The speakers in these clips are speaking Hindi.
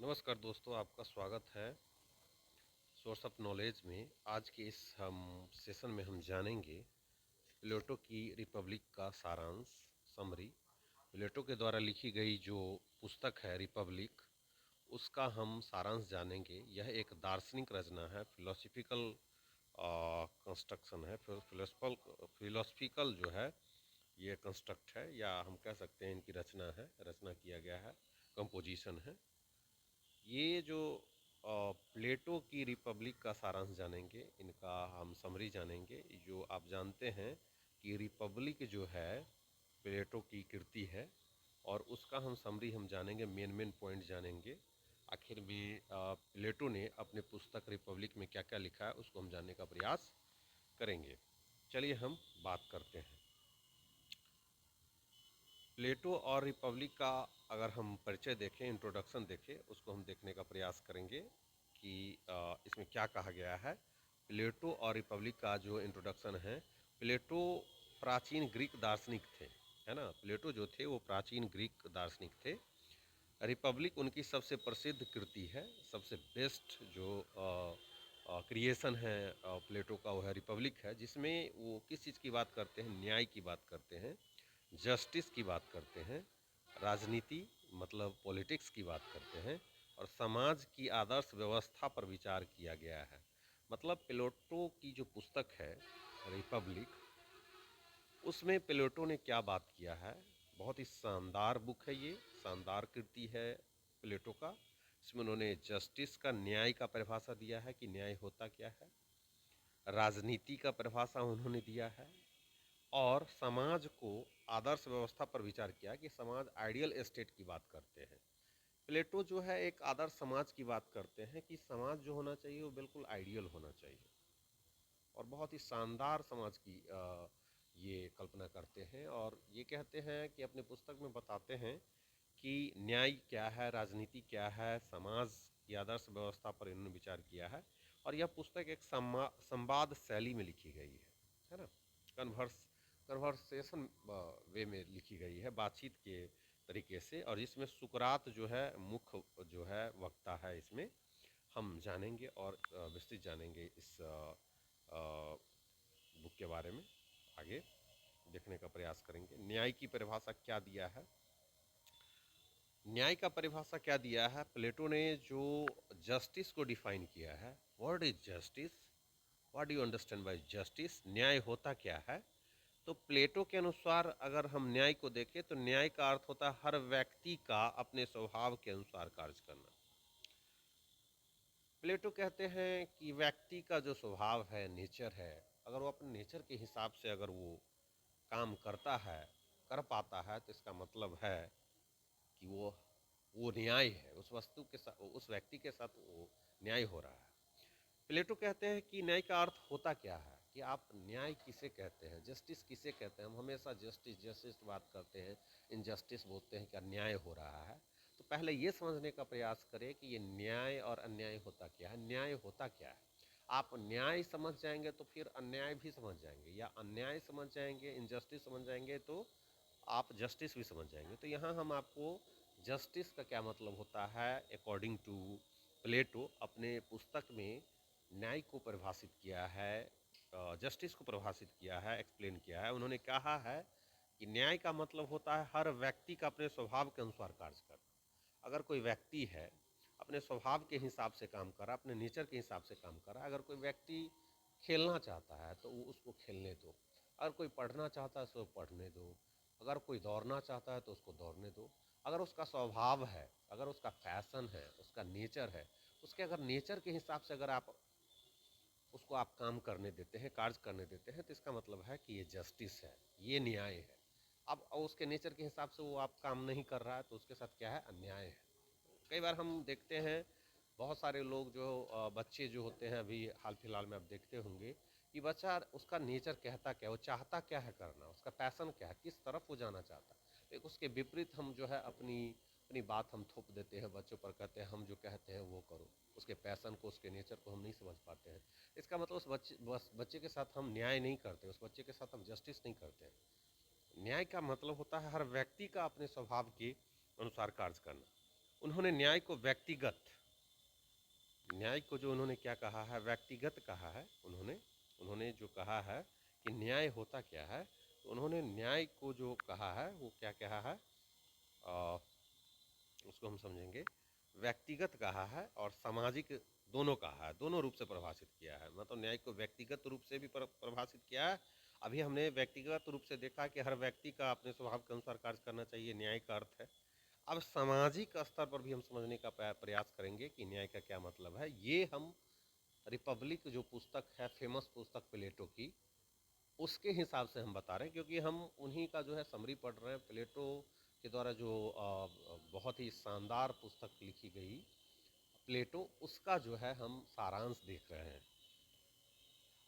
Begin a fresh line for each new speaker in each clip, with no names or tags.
नमस्कार दोस्तों, आपका स्वागत है सोर्स ऑफ नॉलेज में। आज के इस हम सेशन में हम जानेंगे प्लेटो की रिपब्लिक का सारांश, समरी। प्लेटो के द्वारा लिखी गई जो पुस्तक है रिपब्लिक, उसका हम सारांश जानेंगे। यह एक दार्शनिक रचना है, फिलोसफिकल कंस्ट्रक्शन है, फिलोसफिकल जो है ये कंस्ट्रक्ट है, या हम कह सकते हैं इनकी रचना है, रचना किया गया है, कंपोजिशन है। ये जो प्लेटो की रिपब्लिक का सारांश जानेंगे, इनका हम समरी जानेंगे। जो आप जानते हैं कि रिपब्लिक जो है प्लेटो की कृति है, और उसका हम समरी हम जानेंगे, मेन पॉइंट जानेंगे। आखिर में प्लेटो ने अपने पुस्तक रिपब्लिक में क्या क्या लिखा है उसको हम जानने का प्रयास करेंगे। चलिए हम बात करते हैं प्लेटो और रिपब्लिक का। अगर हम परिचय देखें, इंट्रोडक्शन देखें, उसको हम देखने का प्रयास करेंगे कि इसमें क्या कहा गया है। प्लेटो और रिपब्लिक का जो इंट्रोडक्शन है, प्लेटो प्राचीन ग्रीक दार्शनिक थे, है ना। प्लेटो जो थे वो प्राचीन ग्रीक दार्शनिक थे। रिपब्लिक उनकी सबसे प्रसिद्ध कृति है, सबसे बेस्ट जो क्रिएशन है प्लेटो का, वो है रिपब्लिक है, जिसमें वो किस चीज़ की बात करते हैं, न्याय की बात करते हैं, जस्टिस की बात करते हैं, राजनीति मतलब पॉलिटिक्स की बात करते हैं, और समाज की आदर्श व्यवस्था पर विचार किया गया है। मतलब प्लेटो की जो पुस्तक है रिपब्लिक, उसमें प्लेटो ने क्या बात किया है। बहुत ही शानदार बुक है ये, शानदार कृति है प्लेटो का। इसमें उन्होंने जस्टिस का, न्याय का परिभाषा दिया है कि न्याय होता क्या है, राजनीति का परिभाषा उन्होंने दिया है, और समाज को आदर्श व्यवस्था पर विचार किया कि समाज आइडियल स्टेट की बात करते हैं। प्लेटो जो है एक आदर्श समाज की बात करते हैं कि समाज जो होना चाहिए वो बिल्कुल आइडियल होना चाहिए, और बहुत ही शानदार समाज की ये कल्पना करते हैं। और ये कहते हैं कि अपने पुस्तक में बताते हैं कि न्याय क्या है, राजनीति क्या है, समाज की आदर्श व्यवस्था पर इन्होंने विचार किया है। और यह पुस्तक एक संवाद शैली में लिखी गई है ना। कन्वर्सेशन वे में लिखी गई है, बातचीत के तरीके से। और इसमें सुकरात जो है मुख्य जो है वक्ता है, इसमें हम जानेंगे और विस्तृत जानेंगे इस बुक के बारे में। आगे देखने का प्रयास करेंगे। न्याय की परिभाषा क्या दिया है, न्याय का परिभाषा क्या दिया है प्लेटो ने। जो जस्टिस को डिफाइन किया है, what is justice, what do you understand by justice, न्याय होता क्या है। तो प्लेटो के अनुसार अगर हम न्याय को देखें तो न्याय का अर्थ होता है हर व्यक्ति का अपने स्वभाव के अनुसार कार्य करना। प्लेटो कहते हैं कि व्यक्ति का जो स्वभाव है, नेचर है, अगर वो अपने नेचर के हिसाब से अगर वो काम करता है, कर पाता है, तो इसका मतलब है कि वो न्याय है, उस वस्तु के साथ, उस व्यक्ति के साथ वो न्याय हो रहा है। प्लेटो कहते हैं कि न्याय का अर्थ होता क्या है, कि आप न्याय किसे कहते हैं, जस्टिस किसे कहते हैं। हम हमेशा जस्टिस जस्टिस बात करते हैं, इनजस्टिस बोलते हैं, क्या न्याय हो रहा है। तो पहले ये समझने का प्रयास करें कि ये न्याय और अन्याय होता क्या है, न्याय होता क्या है। आप न्याय समझ जाएंगे तो फिर अन्याय भी समझ जाएंगे, या अन्याय समझ जाएंगे, इनजस्टिस समझ जाएंगे तो आप जस्टिस भी समझ जाएंगे। तो यहाँ हम आपको जस्टिस का क्या मतलब होता है अकॉर्डिंग टू प्लेटो अपने पुस्तक में न्याय को परिभाषित किया है, जस्टिस को परिभाषित किया है, एक्सप्लेन किया है। उन्होंने कहा है कि न्याय का मतलब होता है हर व्यक्ति का अपने स्वभाव के अनुसार कार्य करना। अगर कोई व्यक्ति है अपने स्वभाव के हिसाब से काम कर रहा, अपने नेचर के हिसाब से काम कर रहा है। अगर कोई व्यक्ति खेलना चाहता है तो वो उसको खेलने दो, अगर कोई पढ़ना चाहता है तो उसको पढ़ने दो, अगर कोई दौड़ना चाहता है तो उसको दौड़ने दो। अगर उसका स्वभाव है, अगर उसका फैशन है, उसका नेचर है, उसके अगर नेचर के हिसाब से अगर आप उसको आप काम करने देते हैं, कार्य करने देते हैं, तो इसका मतलब है कि ये जस्टिस है, ये न्याय है। अब उसके नेचर के हिसाब से वो आप काम नहीं कर रहा है तो उसके साथ क्या है, अन्याय है। कई बार हम देखते हैं बहुत सारे लोग जो बच्चे जो होते हैं, अभी हाल फिलहाल में आप देखते होंगे कि बच्चा, उसका नेचर कहता क्या, वो चाहता क्या है करना, उसका पैशन क्या है, किस तरफ वो जाना चाहता है। एक उसके विपरीत हम जो है अपनी अपनी बात हम थोप देते हैं बच्चों पर, कहते हैं हम जो कहते हैं वो करो। उसके पैशन को, उसके नेचर को हम नहीं समझ पाते हैं। इसका मतलब उस बच्चे के साथ हम न्याय नहीं करते, उस बच्चे के साथ हम जस्टिस नहीं करते हैं। न्याय का मतलब होता है हर व्यक्ति का अपने स्वभाव के अनुसार कार्य करना। उन्होंने न्याय को व्यक्तिगत, न्याय को जो उन्होंने क्या कहा है, व्यक्तिगत कहा है। उन्होंने जो कहा है कि न्याय होता क्या है, तो उन्होंने न्याय को जो कहा है वो क्या कहा है, आ, उसको हम समझेंगे, व्यक्तिगत कहा है और सामाजिक दोनों कहा है, दोनों रूप से परिभाषित किया है। मतलब न्याय को व्यक्तिगत रूप से भी परिभाषित किया है। अभी हमने व्यक्तिगत रूप से देखा कि हर व्यक्ति का अपने स्वभाव के अनुसार कार्य करना चाहिए, न्याय का अर्थ है। अब सामाजिक स्तर पर भी हम समझने का प्रयास करेंगे कि न्याय का क्या मतलब है। ये हम रिपब्लिक जो पुस्तक है, फेमस पुस्तक प्लेटो की, उसके हिसाब से हम बता रहे हैं, क्योंकि हम उन्हीं का जो है समरी पढ़ रहे हैं। प्लेटो के द्वारा जो बहुत ही शानदार पुस्तक लिखी गई प्लेटो, उसका जो है हम सारांश देख रहे हैं।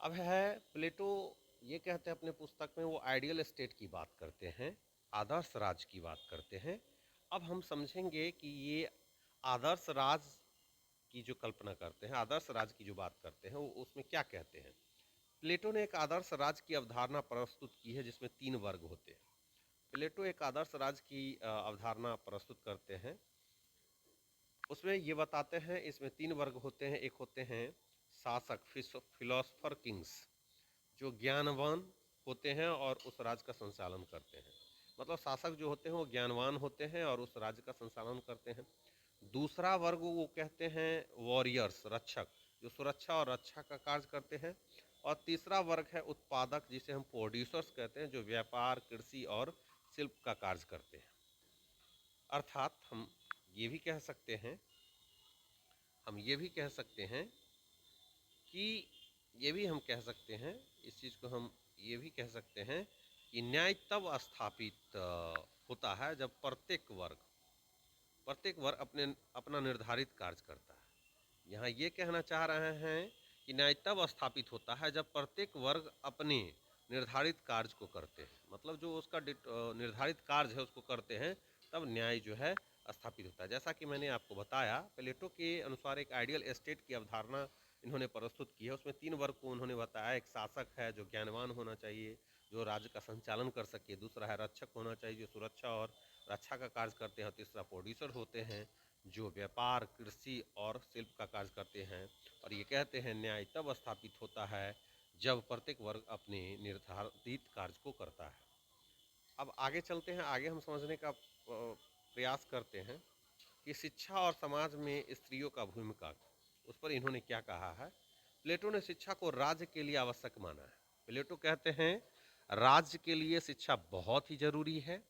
अब है प्लेटो ये कहते हैं अपने पुस्तक में, वो आइडियल स्टेट की बात करते हैं, आदर्श राज की बात करते हैं। अब हम समझेंगे कि ये आदर्श राज की जो कल्पना करते हैं, आदर्श राज की जो बात करते हैं, वो उसमें क्या कहते हैं। प्लेटो ने एक आदर्श राज की अवधारणा प्रस्तुत की है जिसमें 3 वर्ग होते हैं। प्लेटो एक आदर्श राज की अवधारणा प्रस्तुत करते हैं, उसमें ये बताते हैं इसमें 3 वर्ग होते हैं। एक होते हैं शासक, फिलोसफर किंग्स, जो ज्ञानवान होते हैं और उस राज का संचालन करते हैं। मतलब शासक जो होते हैं वो ज्ञानवान होते हैं और उस राज्य का संचालन करते हैं। दूसरा वर्ग वो कहते हैं वॉरियर्स, रक्षक, जो सुरक्षा और रक्षा का कार्य करते हैं। और तीसरा वर्ग है उत्पादक, जिसे हम प्रोड्यूसर्स कहते हैं, जो व्यापार, कृषि और शिल्प का कार्य करते हैं। अर्थात ये भी कह सकते हैं हम ये भी कह सकते हैं कि ये भी हम कह सकते हैं, इस चीज़ को हम ये भी कह सकते हैं कि न्याय तब स्थापित होता है जब प्रत्येक वर्ग अपना निर्धारित कार्य करता है। यहाँ ये कहना चाह रहे हैं कि न्याय तब स्थापित होता है जब प्रत्येक वर्ग अपने निर्धारित कार्य को करते हैं। मतलब जो उसका निर्धारित कार्य है उसको करते हैं, तब न्याय जो है स्थापित होता है। जैसा कि मैंने आपको बताया, प्लेटो के अनुसार एक आइडियल स्टेट की अवधारणा इन्होंने प्रस्तुत की है। उसमें 3 वर्ग को उन्होंने बताया। एक शासक है जो ज्ञानवान होना चाहिए, जो राज्य का संचालन कर सके। दूसरा है रक्षक होना चाहिए, जो सुरक्षा और रक्षा का कार्य करते हैं। तीसरा प्रोड्यूसर होते हैं, जो व्यापार, कृषि और शिल्प का कार्य करते हैं। और ये कहते हैं न्याय तब स्थापित होता है जब प्रत्येक वर्ग अपने निर्धारित कार्य को करता है। अब आगे चलते हैं, आगे हम समझने का प्रयास करते हैं कि शिक्षा और समाज में स्त्रियों का भूमिका, उस पर इन्होंने क्या कहा है। प्लेटो ने शिक्षा को राज्य के लिए आवश्यक माना है। प्लेटो कहते हैं राज्य के लिए शिक्षा बहुत ही जरूरी है।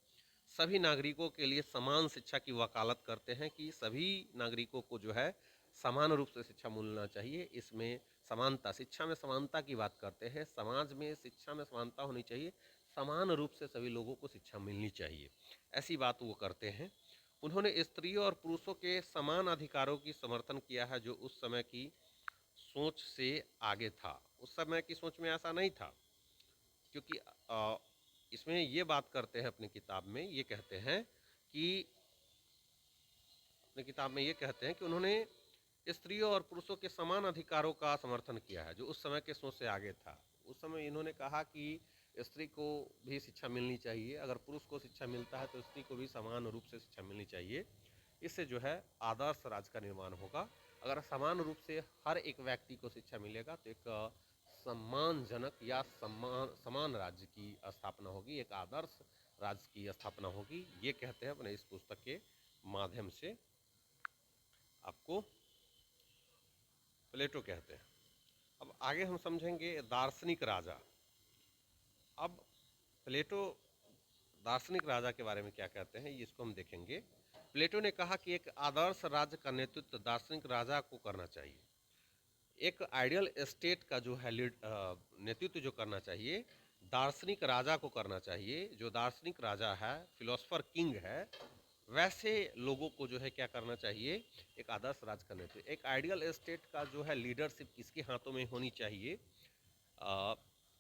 सभी नागरिकों के लिए समान शिक्षा की वकालत करते हैं कि सभी नागरिकों को जो है समान रूप से शिक्षा मिलना चाहिए। इसमें समानता, शिक्षा में समानता की बात करते हैं। समाज में शिक्षा में समानता होनी चाहिए, समान रूप से सभी लोगों को शिक्षा मिलनी चाहिए, ऐसी बात वो करते हैं। उन्होंने स्त्रियों और पुरुषों के समान अधिकारों की समर्थन किया है, जो उस समय की सोच से आगे था। उस समय की सोच में ऐसा नहीं था, क्योंकि इसमें ये बात करते हैं अपनी किताब में, ये कहते हैं कि अपनी किताब में ये कहते हैं कि उन्होंने स्त्रियों और पुरुषों के समान अधिकारों का समर्थन किया है, जो उस समय के सोच से आगे था। उस समय इन्होंने कहा कि स्त्री को भी शिक्षा मिलनी चाहिए, अगर पुरुष को शिक्षा मिलता है तो स्त्री को भी समान रूप से शिक्षा मिलनी चाहिए। इससे जो है आदर्श राज्य का निर्माण होगा। अगर समान रूप से हर एक व्यक्ति को शिक्षा मिलेगा तो एक सम्मानजनक या समान राज्य की स्थापना होगी, एक आदर्श राज्य की स्थापना होगी। ये कहते हैं अपने इस पुस्तक के माध्यम से आपको प्लेटो कहते हैं। अब आगे हम समझेंगे दार्शनिक राजा। अब प्लेटो दार्शनिक राजा के बारे में क्या कहते हैं, इसको हम देखेंगे। प्लेटो ने कहा कि एक आदर्श राज्य का नेतृत्व दार्शनिक राजा को करना चाहिए। एक आइडियल स्टेट का जो है नेतृत्व जो करना चाहिए, दार्शनिक राजा को करना चाहिए। जो दार्शनिक राजा है, फिलोसफर किंग है, वैसे लोगों को जो है क्या करना चाहिए, एक आदर्श राज का नेतृत्व। एक आइडियल स्टेट का जो है लीडरशिप किसके हाथों में होनी चाहिए,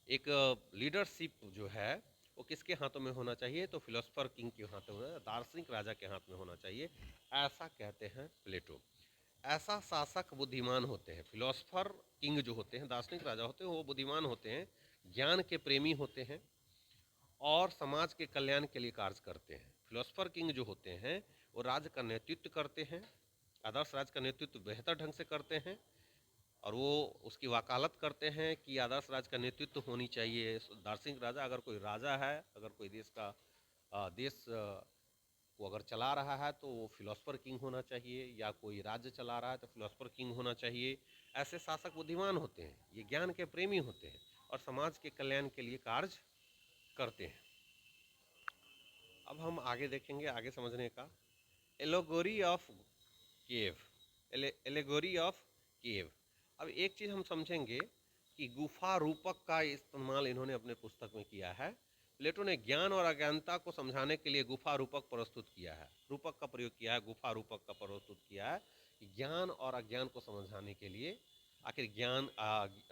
एक लीडरशिप जो है वो किसके हाथों में होना चाहिए, तो फिलोसफर किंग के हाथों में, दार्शनिक राजा के हाथ में होना चाहिए, ऐसा कहते हैं प्लेटो। ऐसा शासक बुद्धिमान होते हैं। फिलोसफर किंग जो होते हैं, दार्शनिक राजा होते हैं, वो बुद्धिमान होते हैं, ज्ञान के प्रेमी होते हैं और समाज के कल्याण के लिए कार्य करते हैं। फिलोसफर किंग जो होते हैं वो राज्य का नेतृत्व करते हैं, आदर्श राज्य का नेतृत्व बेहतर ढंग से करते हैं, और वो उसकी वकालत करते हैं कि आदर्श राज्य का नेतृत्व होनी चाहिए। दार्शनिक राजा, अगर कोई राजा है, अगर कोई देश का देश को अगर चला रहा है तो वो फिलोसफर किंग होना चाहिए, या कोई राज्य चला रहा है तो फिलोसफर किंग होना चाहिए। ऐसे शासक बुद्धिमान होते हैं, ये ज्ञान के प्रेमी होते हैं और समाज के कल्याण के लिए कार्य करते हैं। अब हम आगे देखेंगे, आगे समझने का। एलोगोरी ऑफ केव, एलेगोरी ऑफ केव। अब एक चीज़ हम समझेंगे कि गुफा रूपक का इस्तेमाल इन्होंने अपने पुस्तक में किया है। प्लेटो ने ज्ञान और अज्ञानता को समझाने के लिए गुफा रूपक प्रस्तुत किया है, रूपक का प्रयोग किया है, गुफा रूपक का प्रस्तुत किया है। ज्ञान और अज्ञान को समझाने के लिए, आखिर ज्ञान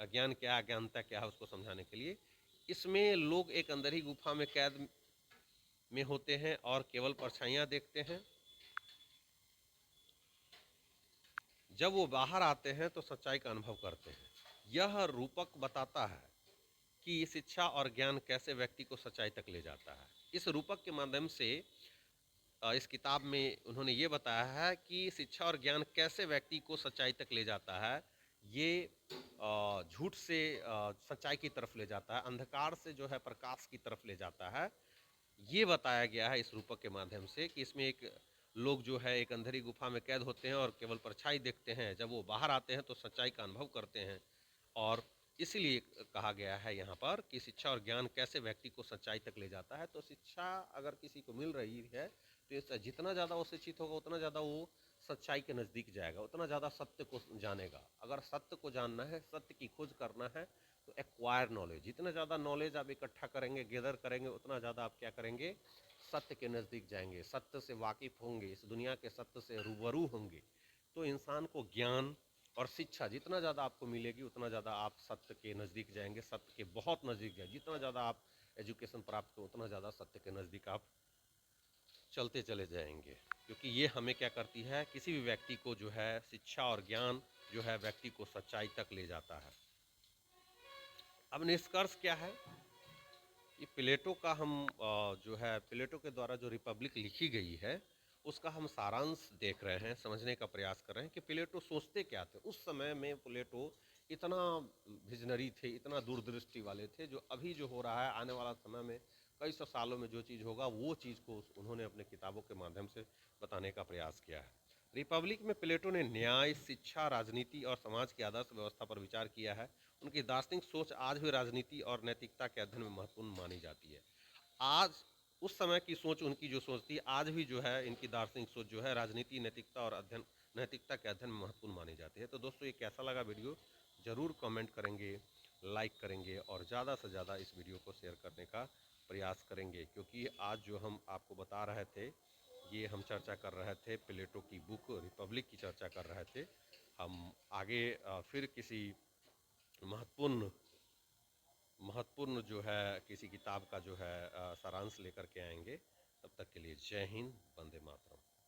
अज्ञान क्या, अज्ञानता क्या है, उसको समझाने के लिए इसमें लोग एक अंदर ही गुफा में कैद में होते हैं और केवल परछाइयाँ देखते हैं। जब वो बाहर आते हैं तो सच्चाई का अनुभव करते हैं। यह रूपक बताता है कि शिक्षा और ज्ञान कैसे व्यक्ति को सच्चाई तक ले जाता है। इस रूपक के माध्यम से इस किताब में उन्होंने ये बताया है कि शिक्षा और ज्ञान कैसे व्यक्ति को सच्चाई तक ले जाता है। ये झूठ से सच्चाई की तरफ ले जाता है, अंधकार से जो है प्रकाश की तरफ ले जाता है। ये बताया गया है इस रूपक के माध्यम से कि इसमें एक लोग जो है एक अंधेरी गुफा में कैद होते हैं और केवल परछाई देखते हैं। जब वो बाहर आते हैं तो सच्चाई का अनुभव करते हैं, और इसीलिए कहा गया है यहाँ पर कि शिक्षा और ज्ञान कैसे व्यक्ति को सच्चाई तक ले जाता है। तो शिक्षा अगर किसी को मिल रही है तो जितना ज़्यादा वो शिक्षित होगा उतना ज़्यादा वो सच्चाई के नज़दीक जाएगा, उतना ज़्यादा सत्य को जानेगा। अगर सत्य को जानना है, सत्य की खोज करना है, तो एक्वायर नॉलेज, जितना ज़्यादा नॉलेज आप इकट्ठा करेंगे, गैदर करेंगे, उतना ज़्यादा आप क्या करेंगे, सत्य के नज़दीक जाएंगे, सत्य से वाकिफ़ होंगे, इस दुनिया के सत्य से रूबरू होंगे। तो इंसान को ज्ञान और शिक्षा जितना ज़्यादा आपको मिलेगी उतना ज़्यादा आप सत्य के नज़दीक जाएंगे, सत्य के बहुत नज़दीक जाएंगे। जितना ज़्यादा आप एजुकेशन प्राप्त करें उतना ज़्यादा सत्य के नज़दीक आप चलते चले जाएंगे। क्योंकि ये हमें क्या करती है, किसी भी व्यक्ति को जो है शिक्षा और ज्ञान जो है व्यक्ति को सच्चाई तक ले जाता है। अब निष्कर्ष क्या है, ये प्लेटो का हम जो है प्लेटो के द्वारा जो रिपब्लिक लिखी गई है उसका हम सारांश देख रहे हैं, समझने का प्रयास कर रहे हैं कि प्लेटो सोचते क्या थे। उस समय में प्लेटो इतना विजनरी थे, इतना दूरदृष्टि वाले थे, जो अभी जो हो रहा है आने वाला समय में कई सौ सालों में जो चीज़ होगा वो चीज़ को उन्होंने अपने किताबों के माध्यम से बताने का प्रयास किया है। रिपब्लिक में प्लेटो ने न्याय, शिक्षा, राजनीति और समाज की आदर्श व्यवस्था पर विचार किया है। उनकी दार्शनिक सोच आज भी राजनीति और नैतिकता के अध्ययन में महत्वपूर्ण मानी जाती है। आज उस समय की सोच, उनकी जो सोच थी, आज भी जो है इनकी दार्शनिक सोच जो है राजनीति, नैतिकता और अध्ययन, नैतिकता के अध्ययन में महत्वपूर्ण मानी जाती है। तो दोस्तों, ये कैसा लगा वीडियो ज़रूर कमेंट करेंगे, लाइक करेंगे और ज़्यादा से ज़्यादा इस वीडियो को शेयर करने का प्रयास करेंगे। क्योंकि आज जो हम आपको बता रहे थे, ये हम चर्चा कर रहे थे प्लेटो की बुक रिपब्लिक की चर्चा कर रहे थे। हम आगे फिर किसी महत्वपूर्ण महत्वपूर्ण जो है किसी किताब का जो है सारांश लेकर के आएंगे। तब तक के लिए जय हिंद, वंदे मातरम।